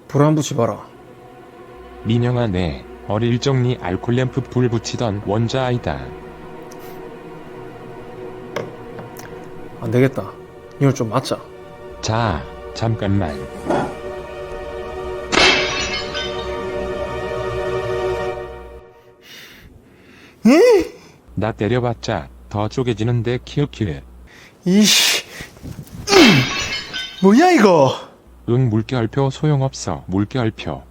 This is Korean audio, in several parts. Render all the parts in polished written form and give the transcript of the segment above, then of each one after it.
불 한 붙여봐라. 민영아, 내 어릴 적 니 알콜 램프 불 붙이던 원자 아이다. 안 되겠다. 이걸 좀 맞자. 자, 잠깐만. 나 때려봤자 더 쪼개지는데 키읔키읔. 이씨. 뭐야 이거? 응, 물결표 소용없어. 물결표.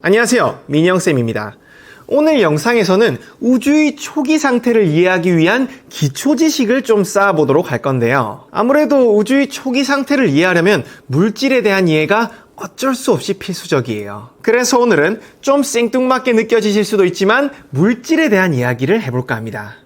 안녕하세요, 민영쌤입니다. 오늘 영상에서는 우주의 초기 상태를 이해하기 위한 기초 지식을 좀 쌓아보도록 할 건데요. 아무래도 우주의 초기 상태를 이해하려면 물질에 대한 이해가 어쩔 수 없이 필수적이에요. 그래서 오늘은 좀 생뚱맞게 느껴지실 수도 있지만 물질에 대한 이야기를 해볼까 합니다.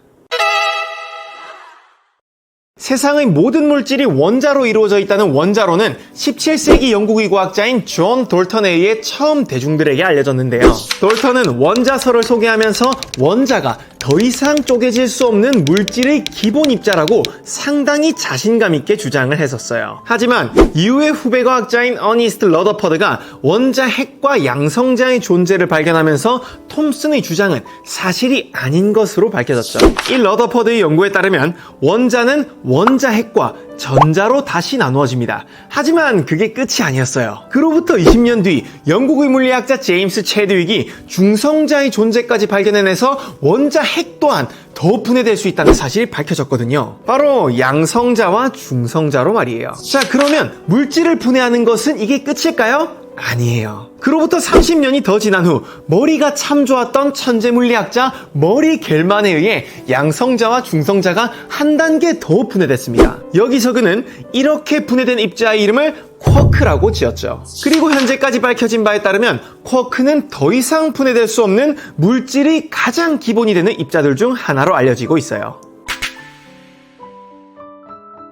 세상의 모든 물질이 원자로 이루어져 있다는 원자론은 17세기 영국의 과학자인 존 돌턴에 의해 처음 대중들에게 알려졌는데요. 돌턴은 원자설을 소개하면서 원자가 더 이상 쪼개질 수 없는 물질의 기본 입자라고 상당히 자신감 있게 주장을 했었어요. 하지만 이후에 후배 과학자인 어니스트 러더퍼드가 원자 핵과 양성자의 존재를 발견하면서 톰슨의 주장은 사실이 아닌 것으로 밝혀졌죠. 이 러더퍼드의 연구에 따르면 원자는 원자 핵과 전자로 다시 나누어집니다. 하지만 그게 끝이 아니었어요. 그로부터 20년 뒤 영국의 물리학자 제임스 체드윅이 중성자의 존재까지 발견해내서 원자 핵 또한 더 분해될 수 있다는 사실이 밝혀졌거든요. 바로 양성자와 중성자로 말이에요. 자, 그러면 물질을 분해하는 것은 이게 끝일까요? 아니에요. 그로부터 30년이 더 지난 후 머리가 참 좋았던 천재 물리학자 머리 겔만에 의해 양성자와 중성자가 한 단계 더 분해됐습니다. 여기서 그는 이렇게 분해된 입자의 이름을 쿼크라고 지었죠. 그리고 현재까지 밝혀진 바에 따르면 쿼크는 더 이상 분해될 수 없는 물질의 가장 기본이 되는 입자들 중 하나로 알려지고 있어요.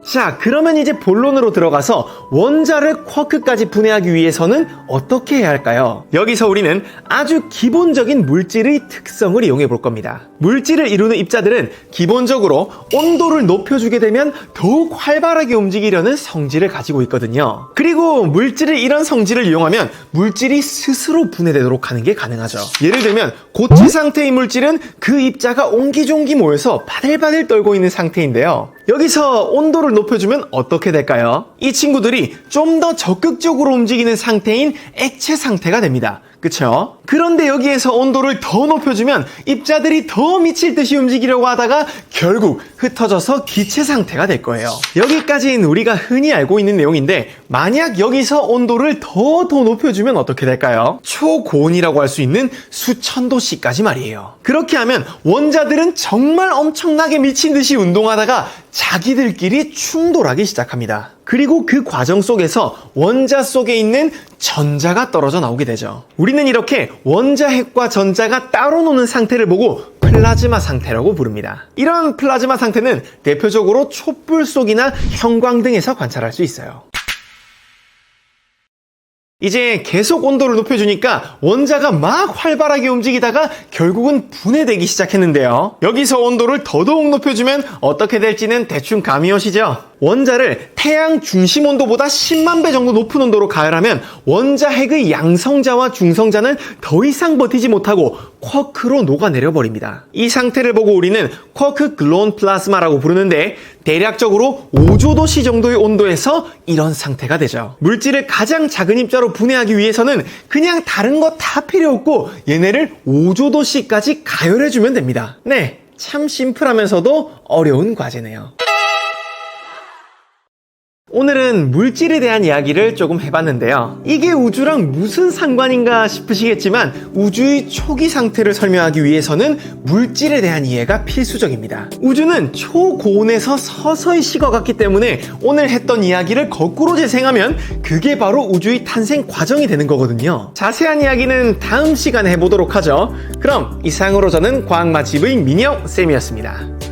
자, 그러면 이제 본론으로 들어가서 원자를 쿼크까지 분해하기 위해서는 어떻게 해야 할까요? 여기서 우리는 아주 기본적인 물질의 특성을 이용해 볼 겁니다. 물질을 이루는 입자들은 기본적으로 온도를 높여주게 되면 더욱 활발하게 움직이려는 성질을 가지고 있거든요. 그리고 물질의 이런 성질을 이용하면 물질이 스스로 분해되도록 하는 게 가능하죠. 예를 들면 고체 상태의 물질은 그 입자가 옹기종기 모여서 바들바들 떨고 있는 상태인데요. 여기서 온도를 높여주면 어떻게 될까요? 이 친구들이 좀 더 적극적으로 움직이는 상태인 액체 상태가 됩니다. 그쵸? 그런데 여기에서 온도를 더 높여주면 입자들이 더 미칠 듯이 움직이려고 하다가 결국 흩어져서 기체 상태가 될 거예요. 여기까지는 우리가 흔히 알고 있는 내용인데 만약 여기서 온도를 더 높여주면 어떻게 될까요? 초고온이라고 할 수 있는 수천 도씨까지 말이에요. 그렇게 하면 원자들은 정말 엄청나게 미친 듯이 운동하다가 자기들끼리 충돌하기 시작합니다. 그리고 그 과정 속에서 원자 속에 있는 전자가 떨어져 나오게 되죠. 우리는 이렇게 원자 핵과 전자가 따로 노는 상태를 보고 플라즈마 상태라고 부릅니다. 이런 플라즈마 상태는 대표적으로 촛불 속이나 형광 등에서 관찰할 수 있어요. 이제 계속 온도를 높여주니까 원자가 막 활발하게 움직이다가 결국은 분해되기 시작했는데요. 여기서 온도를 더더욱 높여주면 어떻게 될지는 대충 감이 오시죠? 원자를 태양 중심 온도보다 10만 배 정도 높은 온도로 가열하면 원자 핵의 양성자와 중성자는 더 이상 버티지 못하고 쿼크로 녹아내려 버립니다. 이 상태를 보고 우리는 쿼크 글론 플라즈마라고 부르는데 대략적으로 5조도씨 정도의 온도에서 이런 상태가 되죠. 물질을 가장 작은 입자로 분해하기 위해서는 그냥 다른 거 다 필요 없고 얘네를 5조도씨까지 가열해주면 됩니다. 네, 참 심플하면서도 어려운 과제네요. 오늘은 물질에 대한 이야기를 조금 해봤는데요. 이게 우주랑 무슨 상관인가 싶으시겠지만 우주의 초기 상태를 설명하기 위해서는 물질에 대한 이해가 필수적입니다. 우주는 초고온에서 서서히 식어갔기 때문에 오늘 했던 이야기를 거꾸로 재생하면 그게 바로 우주의 탄생 과정이 되는 거거든요. 자세한 이야기는 다음 시간에 해보도록 하죠. 그럼 이상으로 저는 과학맛집의 민영쌤이었습니다.